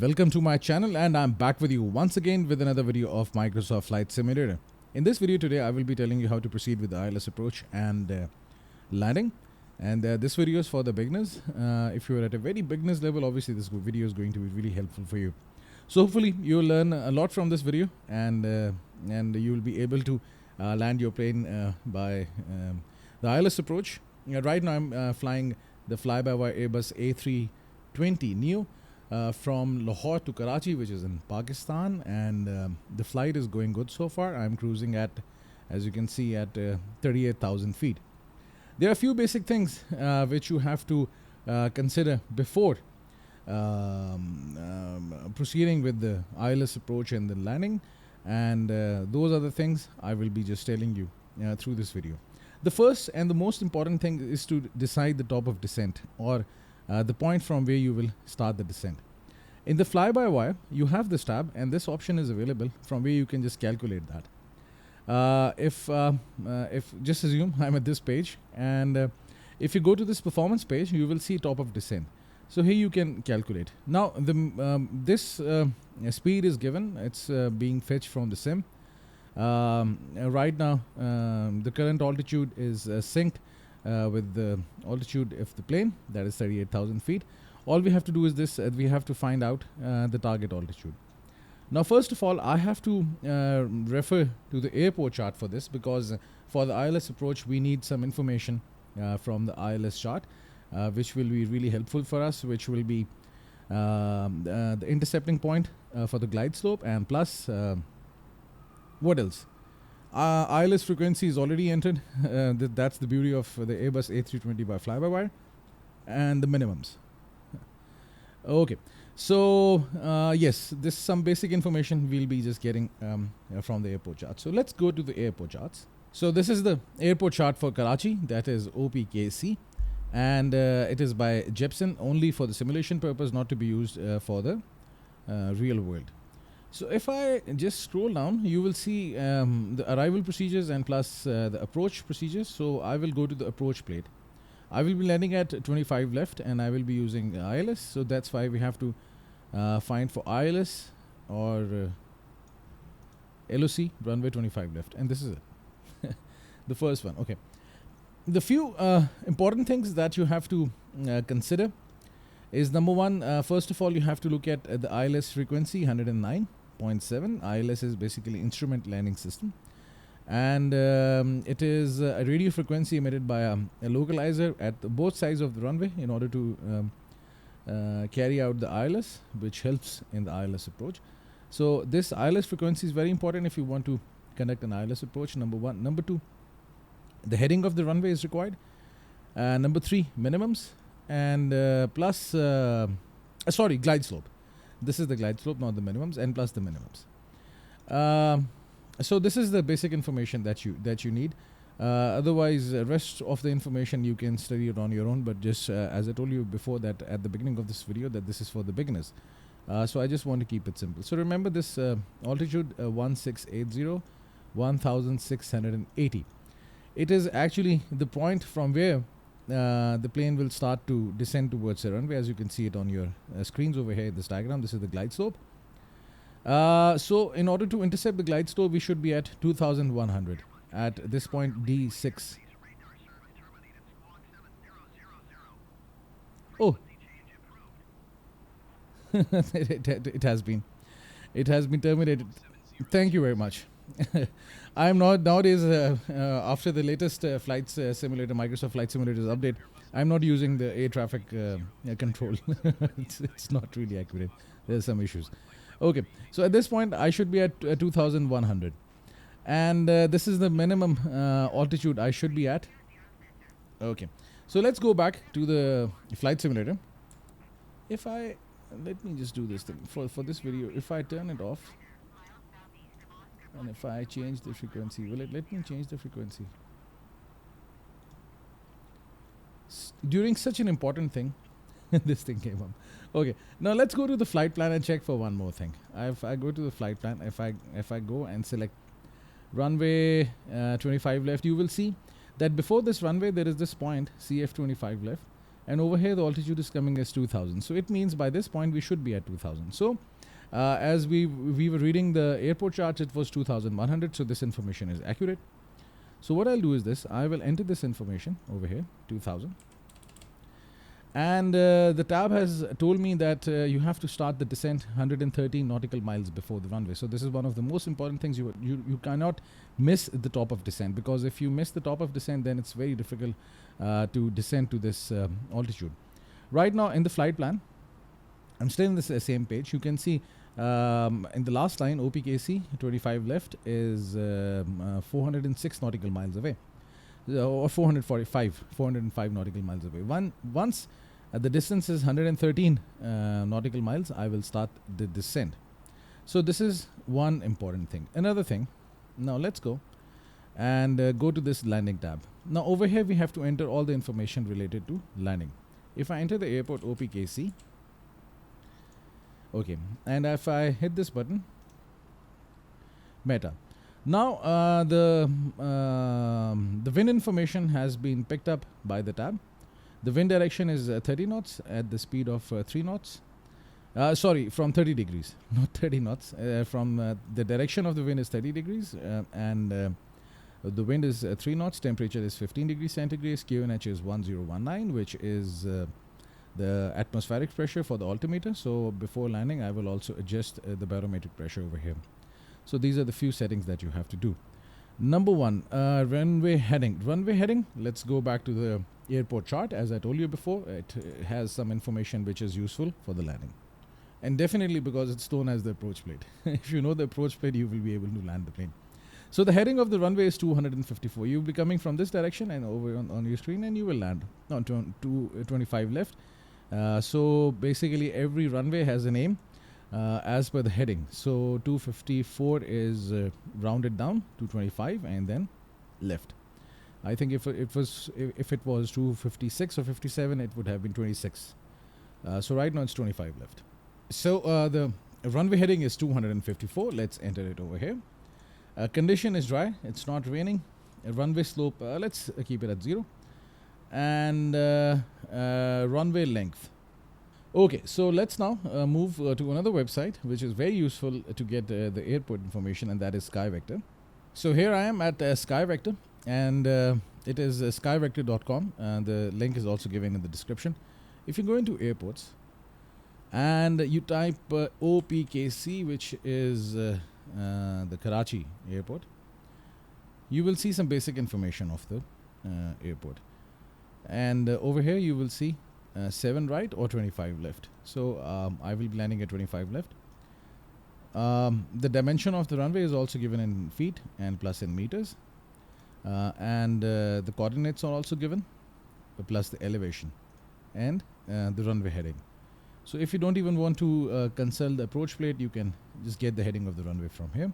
welcome to my channel, and I'm back with you once again with another video of Microsoft Flight Simulator. In this video today I will be telling you how to proceed with the ILS approach and landing, and this video is for the beginners. If you're at a very beginners level, obviously this video is going to be really helpful for you. So hopefully you'll learn a lot from this video, and you will be able to land your plane by the ILS approach. Right now I'm flying the Flybywire Airbus A320 Neo from Lahore to Karachi, which is in Pakistan, and the flight is going good so far. I'm cruising at, as you can see, at 38,000 feet. There are a few basic things which you have to consider before proceeding with the ILS approach and the landing, and those are the things I will be just telling you through this video. The first and the most important thing is to decide the top of descent, or the point from where you will start the descent. In the fly-by-wire, you have this tab, and this option is available from where you can just calculate that. If just assume I'm at this page, and if you go to this performance page, you will see top of descent. So here you can calculate. Now this speed is given. It's being fetched from the sim. Right now the current altitude is synced with the altitude of the plane, that is 38,000 feet. All we have to do is this: we have to find out the target altitude. Now first of all, I have to refer to the airport chart for this, because for the ILS approach we need some information from the ILS chart, which will be really helpful for us, which will be the intercepting point for the glide slope, and plus what else? ILS frequency is already entered. That's the beauty of the Airbus A320 by fly-by-wire, and the minimums. Okay, so yes, this is some basic information we'll be just getting from the airport chart. So let's go to the airport charts. So this is the airport chart for Karachi, that is OPKC, and it is by Jepson, only for the simulation purpose, not to be used for the real world. So if I just scroll down, you will see the arrival procedures and plus the approach procedures. So I will go to the approach plate. I will be landing at 25 left, and I will be using ILS. So that's why we have to find for ILS or LOC, runway 25 left, and this is it. The first one. Okay. The few important things that you have to consider is, number one, first of all, you have to look at the ILS frequency, 109.7. ILS is basically instrument landing system, and it is a radio frequency emitted by a localizer at both sides of the runway in order to carry out the ILS, which helps in the ILS approach. So this ILS frequency is very important if you want to conduct an ILS approach, number one. Number two, the heading of the runway is required. Number three, minimums, and plus glide slope. This is the glide slope, not the minimums, and plus the minimums. So this is the basic information that you need. Otherwise, the rest of the information you can study it on your own. But just as I told you before, that at the beginning of this video, that this is for the beginners. So I just want to keep it simple. So remember this altitude 1680, 1680. It is actually the point from where the plane will start to descend towards the runway. As you can see it on your screens over here in this diagram, this is the glide slope. So in order to intercept the glide slope, we should be at 2100 at this point, D6. Oh, it has been terminated. Thank you very much. I am not nowadays after the latest flights simulator, Microsoft Flight Simulator's update, I'm not using the air traffic control. it's not really accurate. There's some issues. Okay, so at this point I should be at 2100, and this is the minimum altitude I should be at. Okay, so let's go back to the flight simulator. If I let me just do this thing for this video. If I turn it off, and if I change the frequency, will it let me change the frequency? During such an important thing, this thing came up. Okay, now let's go to the flight plan and check for one more thing. If I go to the flight plan, if I go and select runway 25 left, you will see that before this runway there is this point CF25 left, and over here the altitude is coming as 2000. So it means by this point we should be at 2000. So as we were reading the airport charts, it was 2100, so this information is accurate. So what I'll do is this, I will enter this information over here, 2000. And the tab has told me that you have to start the descent 113 nautical miles before the runway. So this is one of the most important things. You cannot miss the top of descent, because if you miss the top of descent, then it's very difficult to descend to this altitude. Right now in the flight plan, I'm still in the same page. You can see in the last line, OPKC 25 left is 406 nautical miles away, or 405 nautical miles away. Once the distance is 113 nautical miles, I will start the descent. So this is one important thing. Another thing, now let's go and go to this landing tab. Now over here we have to enter all the information related to landing. If I enter the airport OPKC, okay, and if I hit this button, Meta. Now the wind information has been picked up by the tab. The wind direction is 30 knots at the speed of 3 knots. Sorry, from 30 degrees, not 30 knots. From the direction of the wind is 30 degrees, and the wind is 3 knots. Temperature is 15 degrees centigrade. QNH is 1019, which is the atmospheric pressure for the altimeter. So before landing, I will also adjust the barometric pressure over here. So these are the few settings that you have to do. Number one, runway heading. Runway heading, let's go back to the airport chart. As I told you before, it has some information which is useful for the landing. And definitely because it's known as the approach plate. If you know the approach plate, you will be able to land the plane. So the heading of the runway is 254. You'll be coming from this direction and over on your screen, and you will land on 225 left. So basically every runway has a name as per the heading. So 254 is rounded down to 25 and then left. I think if it was 256 or 57, it would have been 26. So right now it's 25 left. So the runway heading is 254. Let's enter it over here. Condition is dry. It's not raining. Runway slope, let's keep it at 0. And runway length. Okay, so let's now move to another website which is very useful to get the airport information, and that is SkyVector. So here I am at SkyVector, and it is skyvector.com. The link is also given in the description. If you go into airports and you type OPKC, which is the Karachi airport, you will see some basic information of the airport. And over here you will see 7 right or 25 left. So I will be landing at 25 left. The dimension of the runway is also given in feet and plus in meters. And the coordinates are also given, plus the elevation and the runway heading. So if you don't even want to consult the approach plate, you can just get the heading of the runway from here.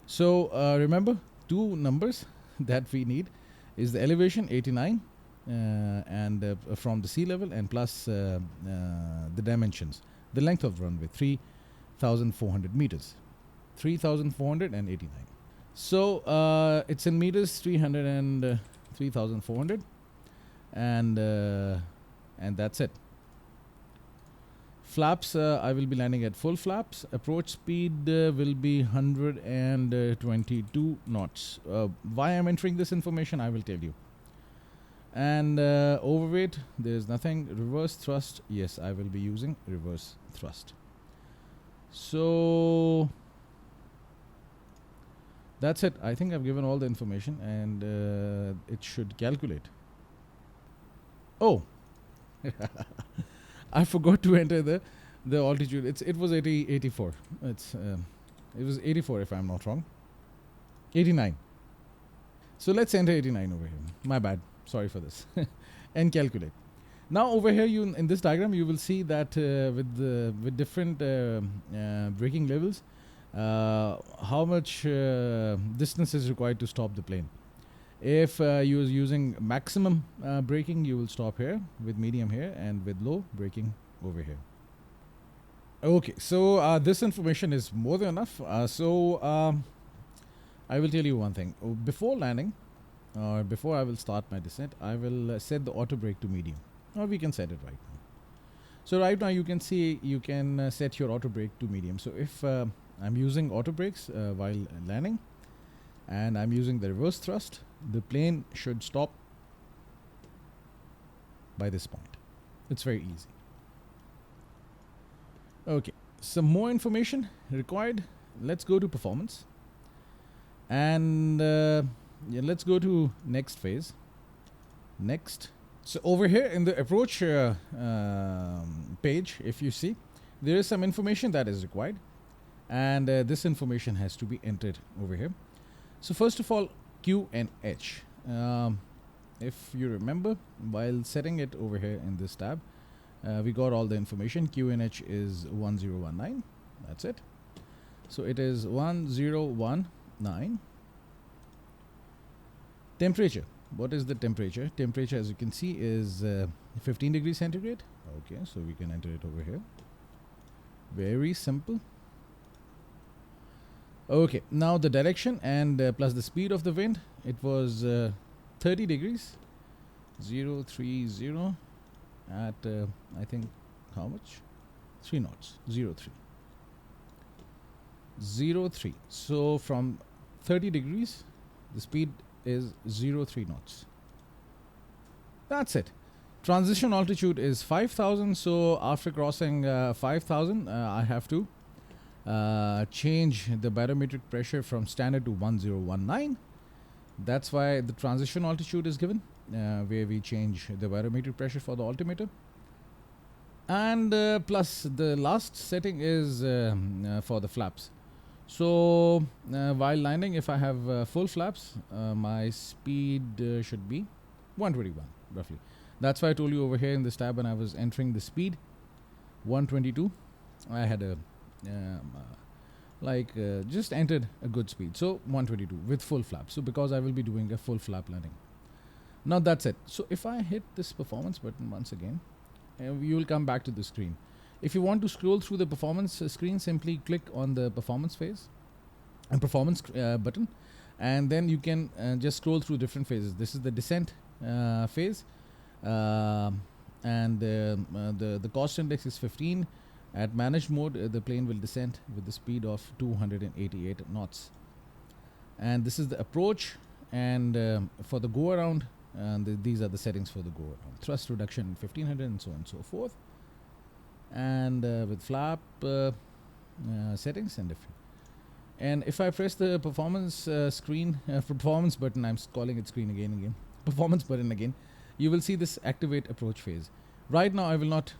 So remember, 2 numbers that we need is the elevation 89 and from the sea level, and plus the dimensions, the length of the runway 3,400 meters, 3,489. So it's in meters, 3,400, and that's it. Flaps, I will be landing at full flaps. Approach speed will be 122 knots. Why I'm entering this information, I will tell you. And overweight, there is nothing. Reverse thrust, yes, I will be using reverse thrust. So that's it. I think I've given all the information, and it should calculate. Oh, I forgot to enter the altitude. It was 84. It was 84 if I'm not wrong. 89. So let's enter 89 over here. My bad. Sorry for this. And calculate. Now over here, in this diagram, you will see that with different braking levels, how much distance is required to stop the plane. If you're using maximum braking, you will stop here, with medium here, and with low braking over here. Okay, so this information is more than enough. I will tell you one thing. Before landing, or before I will start my descent, I will set the auto brake to medium, or we can set it right now. So right now you can see you can set your auto brake to medium. So if I'm using auto brakes while landing and I'm using the reverse thrust, the plane should stop by this point. It's very easy. Okay, some more information required. Let's go to performance, and let's go to next phase. Next. So over here in the approach page, if you see, there is some information that is required, and this information has to be entered over here. So first of all, Q and H. If you remember, while setting it over here in this tab, we got all the information. Q and H is 1019. That's it. So it is 1019. Temperature. What is the temperature? Temperature, as you can see, is 15 degrees centigrade. Okay, so we can enter it over here. Very simple. Okay, now the direction and plus the speed of the wind. It was 30 degrees. 030 at I think how much? 3 knots. 03. 03. So from 30 degrees, the speed is 03 knots. That's it. Transition altitude is 5,000. So after crossing 5,000, I have to change the barometric pressure from standard to 1019. That's why the transition altitude is given, where we change the barometric pressure for the altimeter. And plus the last setting is for the flaps. So while landing, if I have full flaps, my speed should be 121 roughly. That's why I told you over here in this tab when I was entering the speed 122, I had a just entered a good speed. So 122 with full flap. So because I will be doing a full flap landing. Now that's it. So if I hit this performance button once again, you will come back to the screen. If you want to scroll through the performance screen, simply click on the performance phase and performance button, and then you can just scroll through different phases. This is the descent phase, and the cost index is 15. At managed mode, the plane will descend with the speed of 288 knots. And this is the approach, and for the go around, these are the settings for the go around. Thrust reduction 1500 and so on and so forth. And with flap settings and different. And if I press the performance screen, performance button, I'm calling it screen again, performance button again, you will see this activate approach phase. Right now I will not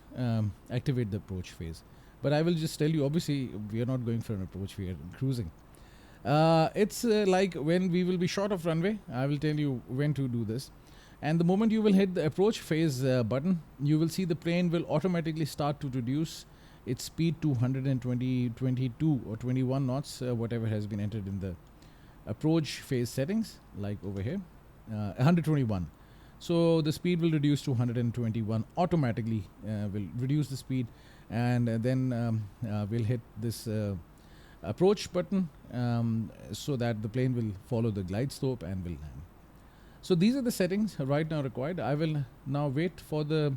activate the approach phase, but I will just tell you, obviously we are not going for an approach, we are cruising. It's like when we will be short of runway, I will tell you when to do this. And the moment you will hit the approach phase button, you will see the plane will automatically start to reduce its speed to 22 or 21 knots, whatever has been entered in the approach phase settings, like over here, 121. So the speed will reduce to 121 automatically, will reduce the speed, and then we'll hit this approach button so that the plane will follow the glide slope and will land. So these are the settings right now required. I will now wait for the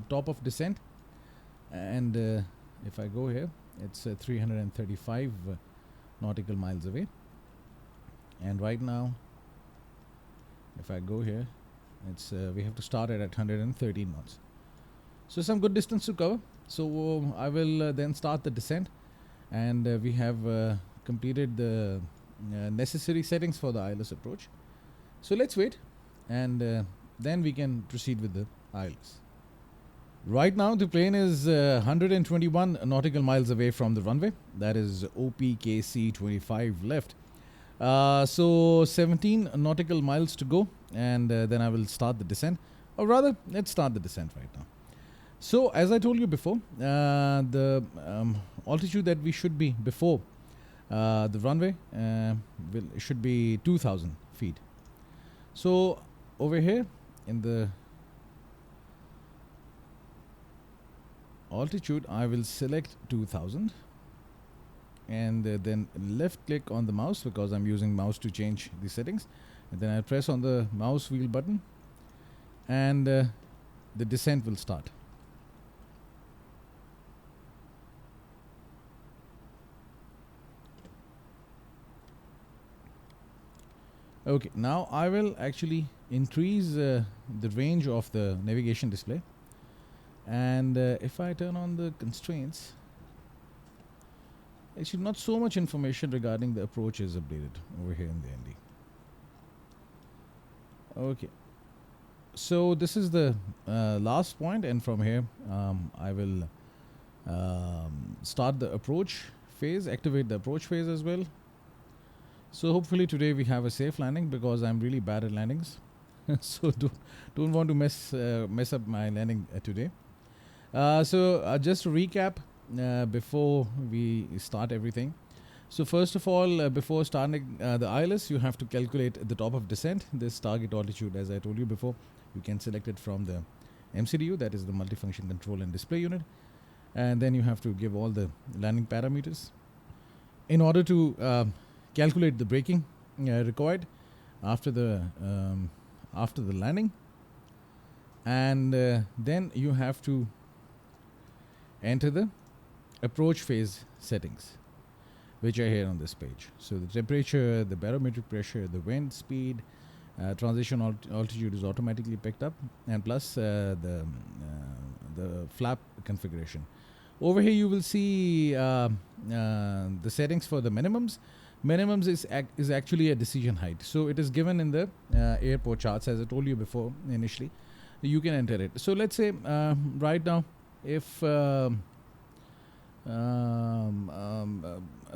top of descent, and if I go here, it's 335 nautical miles away, and right now if I go here, it's we have to start it at 113 knots. So some good distance to cover. So I will then start the descent, and we have completed the necessary settings for the ILS approach. So let's wait, and then we can proceed with the ILS. Right now the plane is 121 nautical miles away from the runway. That is OPKC 25 left. So 17 nautical miles to go, and then I will start the descent, or rather let's start the descent right now. So as I told you before, the altitude that we should be before the runway should be 2,000 feet. So over here in the altitude, I will select 2000, and then left click on the mouse, because I'm using mouse to change the settings, And then I press on the mouse wheel button, and the descent will start. Okay, now I will actually increase the range of the navigation display, and if I turn on the constraints, actually not so much information regarding the approach is updated over here in the ND. Okay, so this is the last point, and from here I will start the approach phase, activate the approach phase as well. So hopefully today we have a safe landing, because I'm really bad at landings. So don't want to mess up my landing today. So just to recap before we start everything. So first of all, before starting the ILS, you have to calculate the top of descent, this target altitude. As I told you before, you can select it from the MCDU, that is the multifunction control and display unit, and then you have to give all the landing parameters in order to calculate the braking required after the landing, and then you have to enter the approach phase settings, which are here on this page. So the temperature, the barometric pressure, the wind speed, transition altitude is automatically picked up, and plus the flap configuration. Over here you will see the settings for the minimums. Minimums is actually a decision height, so it is given in the airport charts, as I told you before initially. You can enter it. So let's say right now, if the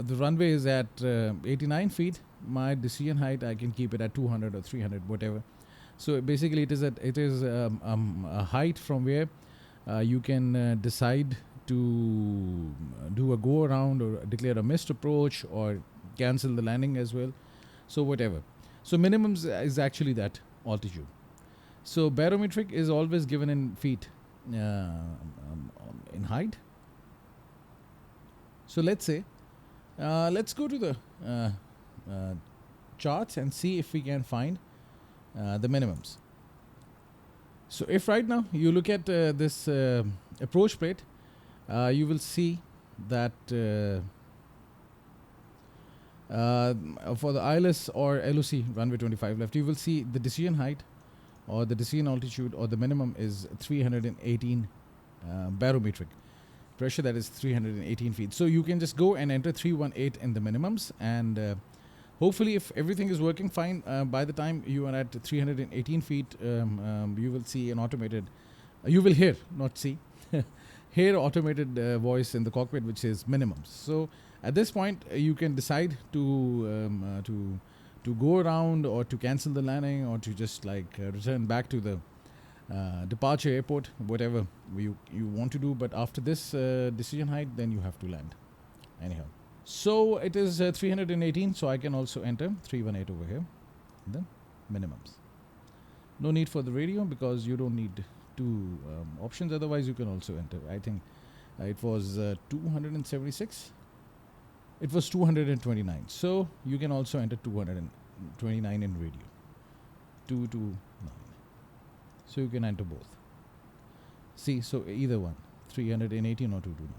runway is at 89 feet, my decision height, I can keep it at 200 or 300, whatever. So basically it is a height from where you can decide to do a go around or declare a missed approach or cancel the landing as well. So whatever. So minimums is actually that altitude. So barometric is always given in feet in height. So let's say let's go to the charts and see if we can find the minimums. So if right now you look at this approach plate, you will see that for the ILS or LOC runway 25 left, you will see the decision height or the decision altitude or the minimum is 318 barometric pressure, that is 318 feet. So you can just go and enter 318 in the minimums, and hopefully if everything is working fine, by the time you are at 318 feet, you will see an automated, you will hear, not see, hear automated voice in the cockpit which says minimums. So at this point you can decide to go around or to cancel the landing or to just return back to the departure airport, whatever you want to do. But after this decision height, then you have to land anyhow. So it is 318, so I can also enter 318 over here, the minimums. No need for the radio because you don't need two options, otherwise you can also enter. I think it was 276. It was 229. So you can also enter 229 in radio. 229. So you can enter both. See, so either one, 318 or 229.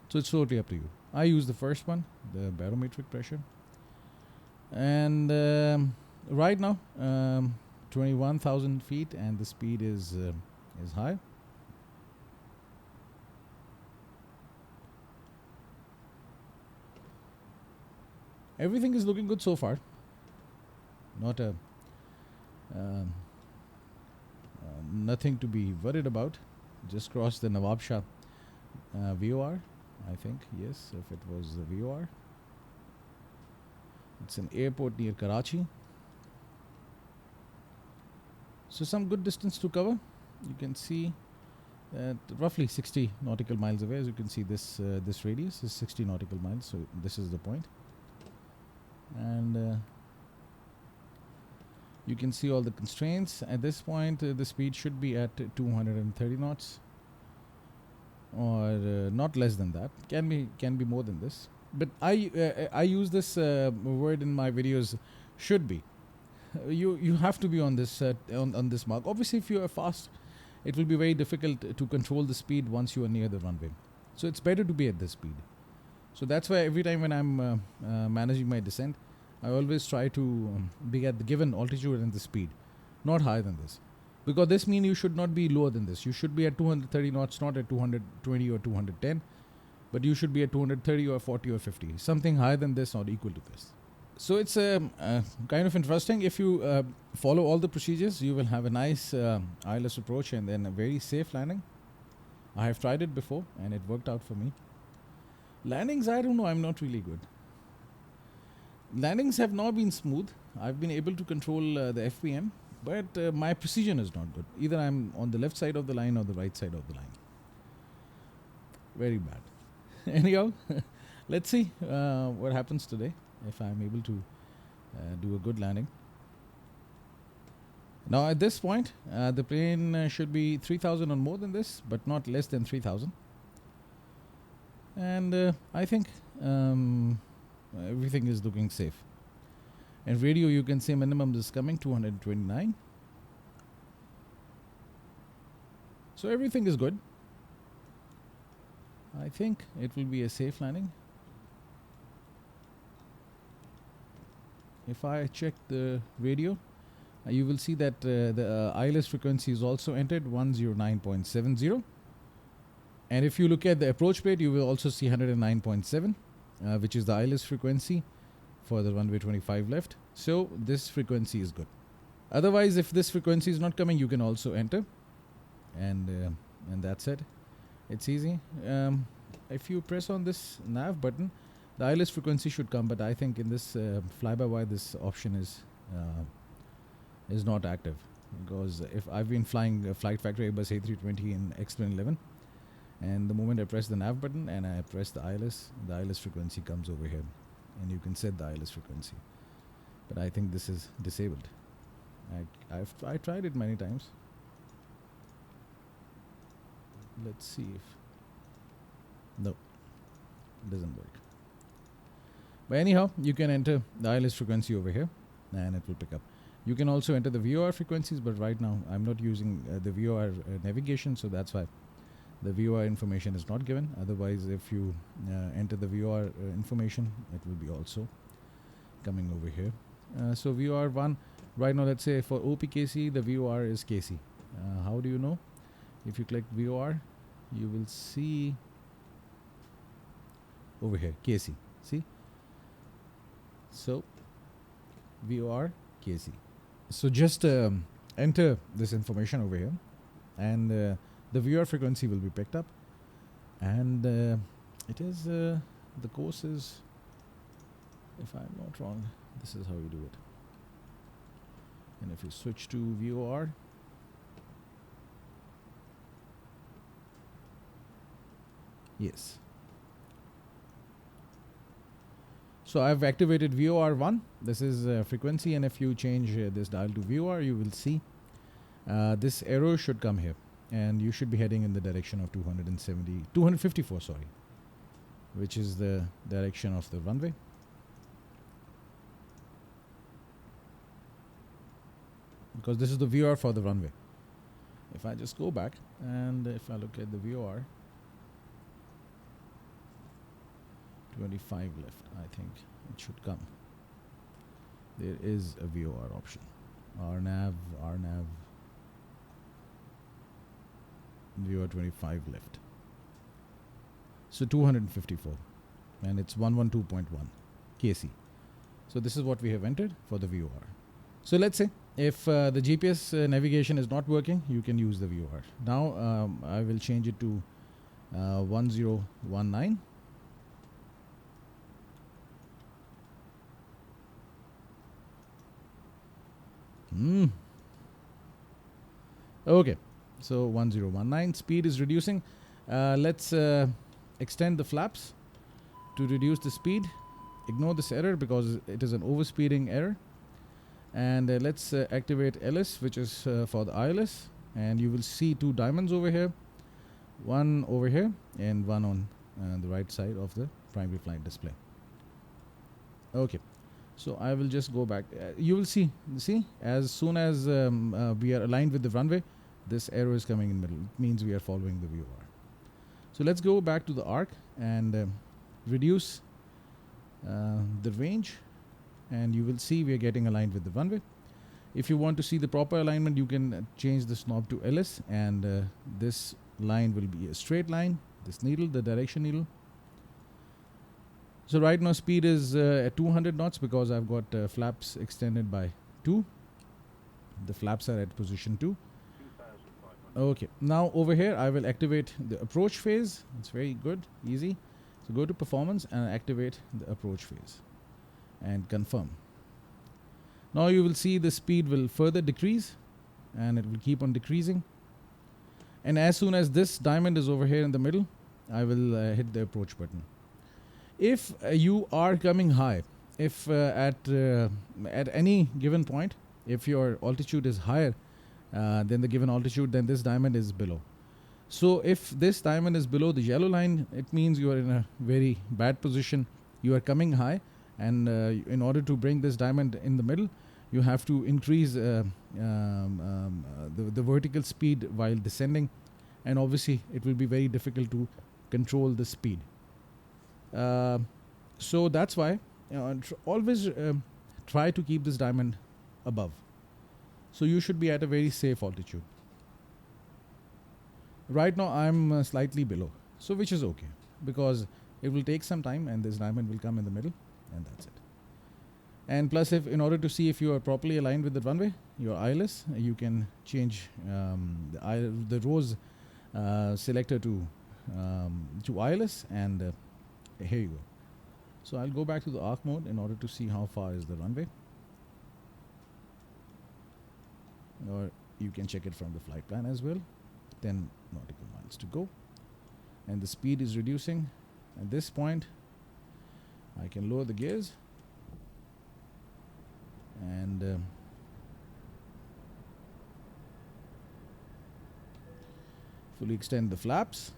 So it's totally up to you. I use the first one, the barometric pressure. And right now, 21,000 feet, and the speed is high. Everything is looking good so far. Not a nothing to be worried about. Just crossed the Nawab Shah VOR, I think. Yes, if it was the VOR. It's an airport near Karachi. So some good distance to cover. You can see that roughly 60 nautical miles away. As you can see, this radius is 60 nautical miles. So this is the point. And you can see all the constraints. At this point, the speed should be at 230 knots, or not less than that. Can be more than this. But I use this word in my videos, should be. you have to be on this on this mark. Obviously, if you are fast, it will be very difficult to control the speed once you are near the runway. So it's better to be at this speed. So that's why every time when I'm managing my descent, I always try to be at the given altitude and the speed, not higher than this. Because this means you should not be lower than this. You should be at 230 knots, not at 220 or 210. But you should be at 230 or 40 or 50. Something higher than this or equal to this. So it's kind of interesting. If you follow all the procedures, you will have a nice ILS approach and then a very safe landing. I have tried it before and it worked out for me. Landings, I don't know, I'm not really good. Landings have not been smooth. I've been able to control the FPM, but my precision is not good. Either I'm on the left side of the line or the right side of the line. Very bad. Anyhow, let's see what happens today if I'm able to do a good landing. Now at this point, the plane should be 3,000 or more than this, but not less than 3,000. And I think everything is looking safe. And radio, you can see minimum is coming 229. So everything is good. I think it will be a safe landing. If I check the radio, you will see that the ILS frequency is also entered 109.70. And if you look at the approach plate, you will also see 109.7, which is the ILS frequency for the runway 25 left. So this frequency is good. Otherwise, if this frequency is not coming, you can also enter. And that's it. It's easy. If you press on this nav button, the ILS frequency should come, but I think in this fly-by-wire, this option is not active, because if I've been flying Flight Factory Airbus A320 in X-Plane 11, and the moment I press the nav button and I press the ILS frequency comes over here, and you can set the ILS frequency. But I think this is disabled. I tried it many times. Let's see if no, it doesn't work. But anyhow, you can enter the ILS frequency over here and it will pick up. You can also enter the VOR frequencies, but right now I'm not using the VOR navigation, so that's why the VOR information is not given. Otherwise, if you enter the VOR information, it will be also coming over here. So VOR 1, right now let's say for OPKC, the VOR is KC. How do you know? If you click VOR, you will see over here KC. See? So VOR KC. So just enter this information over here, and the VOR frequency will be picked up, and it is the course is, if I'm not wrong, this is how you do it. And if you switch to VOR, yes. So I've activated VOR 1. This is frequency, and if you change this dial to VOR, you will see this arrow should come here, and you should be heading in the direction of 254, sorry, which is the direction of the runway. Because this is the VOR for the runway. If I just go back and if I look at the VOR, 25 left, I think it should come. There is a VOR option. RNAV, VOR 25 left. So 254, and it's 112.1 KC. So this is what we have entered for the VOR. So let's say if the GPS navigation is not working, you can use the VOR. Now I will change it to 1019. Okay, so 1019, speed is reducing. Let's extend the flaps to reduce the speed. Ignore this error because it is an overspeeding error. And let's activate LS, which is for the ILS. And you will see two diamonds over here, one over here and one on the right side of the primary flight display. Okay, So I will just go back. You will see, as soon as we are aligned with the runway, this arrow is coming in middle. It means we are following the VOR. So let's go back to the arc and reduce the range, and you will see we are getting aligned with the runway. If you want to see the proper alignment, you can change this knob to LS, and this line will be a straight line. This needle, the direction needle. So right now speed is at 200 knots because I've got flaps extended by 2. The flaps are at position 2. Okay, now over here I will activate the approach phase. It's very good, easy. So go to performance and activate the approach phase and confirm. Now you will see the speed will further decrease, and it will keep on decreasing. And as soon as this diamond is over here in the middle, I will hit the approach button. If you are coming high, if at any given point, if your altitude is higher than the given altitude, then this diamond is below. So if this diamond is below the yellow line, it means you are in a very bad position. You are coming high, and in order to bring this diamond in the middle, you have to increase the vertical speed while descending, and obviously it will be very difficult to control the speed. So that's why always try to keep this diamond above. So you should be at a very safe altitude. Right now I'm slightly below, so which is okay, because it will take some time and this diamond will come in the middle, and that's it. And plus, if in order to see if you are properly aligned with the runway, your ILS, you can change the rose selector to ILS, and here you go. So I'll go back to the arc mode in order to see how far is the runway, or you can check it from the flight plan as well. 10 nautical miles to go, and the speed is reducing. At this point I can lower the gears and fully extend the flaps.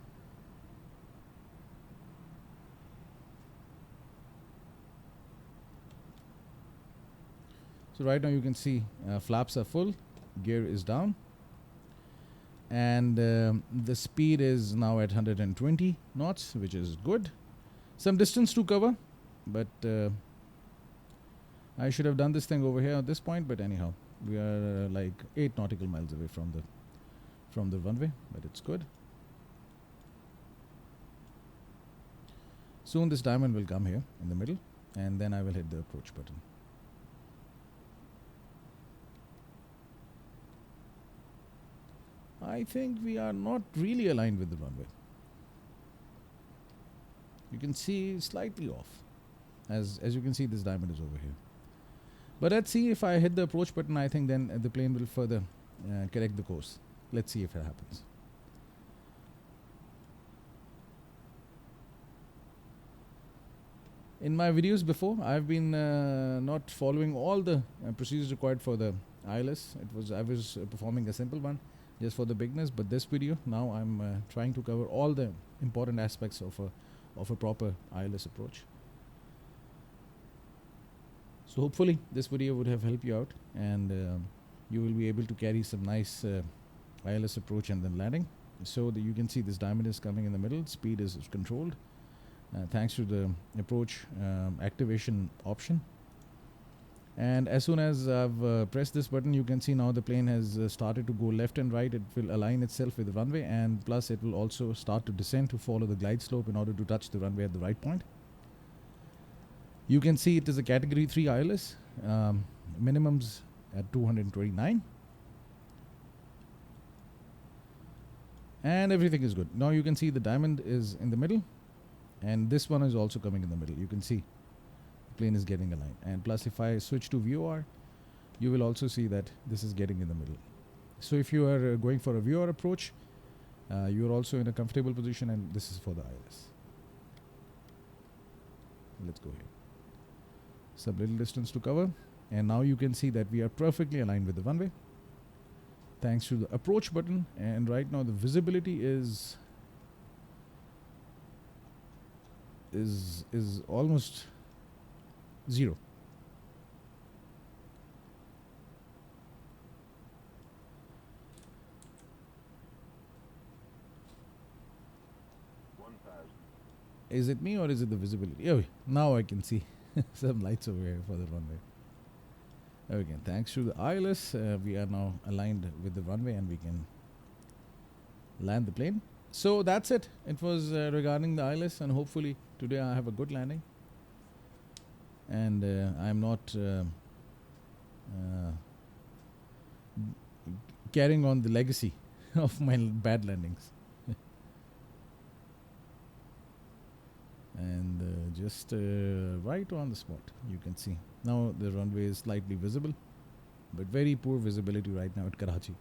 So right now you can see flaps are full, gear is down, and the speed is now at 120 knots, which is good. Some distance to cover, but I should have done this thing over here at this point, but anyhow, we are like 8 nautical miles away from the runway, but it's good. Soon this diamond will come here in the middle, and then I will hit the approach button. I think we are not really aligned with the runway. You can see slightly off. As you can see, this diamond is over here. But let's see, if I hit the approach button, I think then the plane will further correct the course. Let's see if it happens. In my videos before, I've been not following all the procedures required for the ILS. I was performing a simple one just for the beginners, but this video now I'm trying to cover all the important aspects of a proper ILS approach. So hopefully this video would have helped you out, and you will be able to carry some nice ILS approach and then landing. So that you can see this diamond is coming in the middle, speed is controlled thanks to the approach activation option. And as soon as I've pressed this button, you can see now the plane has started to go left and right. It will align itself with the runway, and plus it will also start to descend to follow the glide slope in order to touch the runway at the right point. You can see it is a category 3 ILS, minimums at 229, and everything is good. Now you can see the diamond is in the middle, and this one is also coming in the middle. You can see plane is getting aligned, and plus if I switch to VOR, you will also see that this is getting in the middle. So if you are going for a VOR approach, you are also in a comfortable position, and this is for the ILS. Let's go here. Some little distance to cover, and now you can see that we are perfectly aligned with the runway thanks to the approach button. And right now the visibility is almost 0. Is it me or is it the visibility? Oh, now I can see some lights over here for the runway. Okay, thanks to the ILS, we are now aligned with the runway and we can land the plane. So that's it. It was regarding the ILS, and hopefully today I have a good landing. And I'm not carrying on the legacy of my bad landings. And just right on the spot, you can see. Now the runway is slightly visible, but very poor visibility right now at Karachi.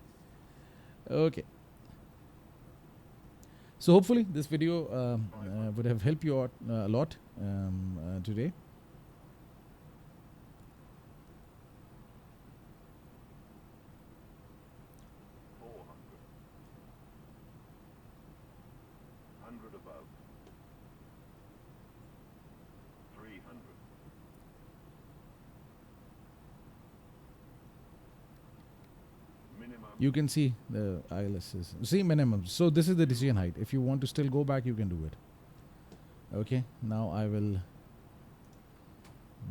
Okay. So hopefully this video would have helped you out a lot today. You can see the ILS is see minimum. So this is the decision height. If you want to still go back, you can do it. Okay, now I will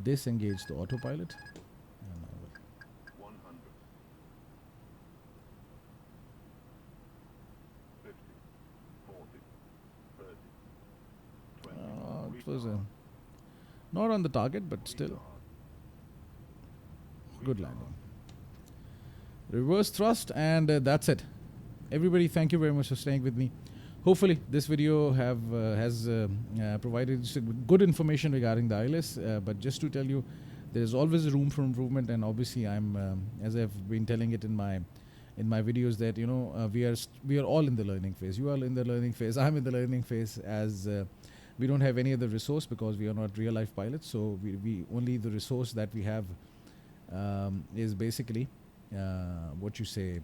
disengage the autopilot. And I will 100, 50, 40, 30, 20. it was not on the target, but still good landing. Reverse thrust, and that's it. Everybody, thank you very much for staying with me. Hopefully this video has provided good information regarding the ILS, but just to tell you, there is always room for improvement, and obviously I'm as I've been telling it in my videos that we are all in the learning phase. You are in the learning phase, I'm in the learning phase, as we don't have any other resource because we are not real life pilots. So we only the resource that we have is basically what you say,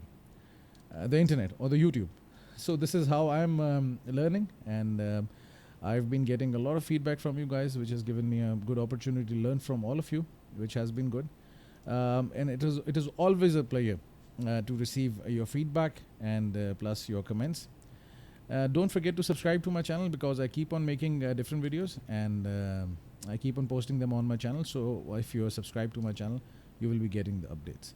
the internet or the YouTube. So this is how I'm learning, and I've been getting a lot of feedback from you guys, which has given me a good opportunity to learn from all of you, which has been good. And it is always a pleasure to receive your feedback and plus your comments. Don't forget to subscribe to my channel because I keep on making different videos, and I keep on posting them on my channel. So if you're subscribed to my channel, you will be getting the updates.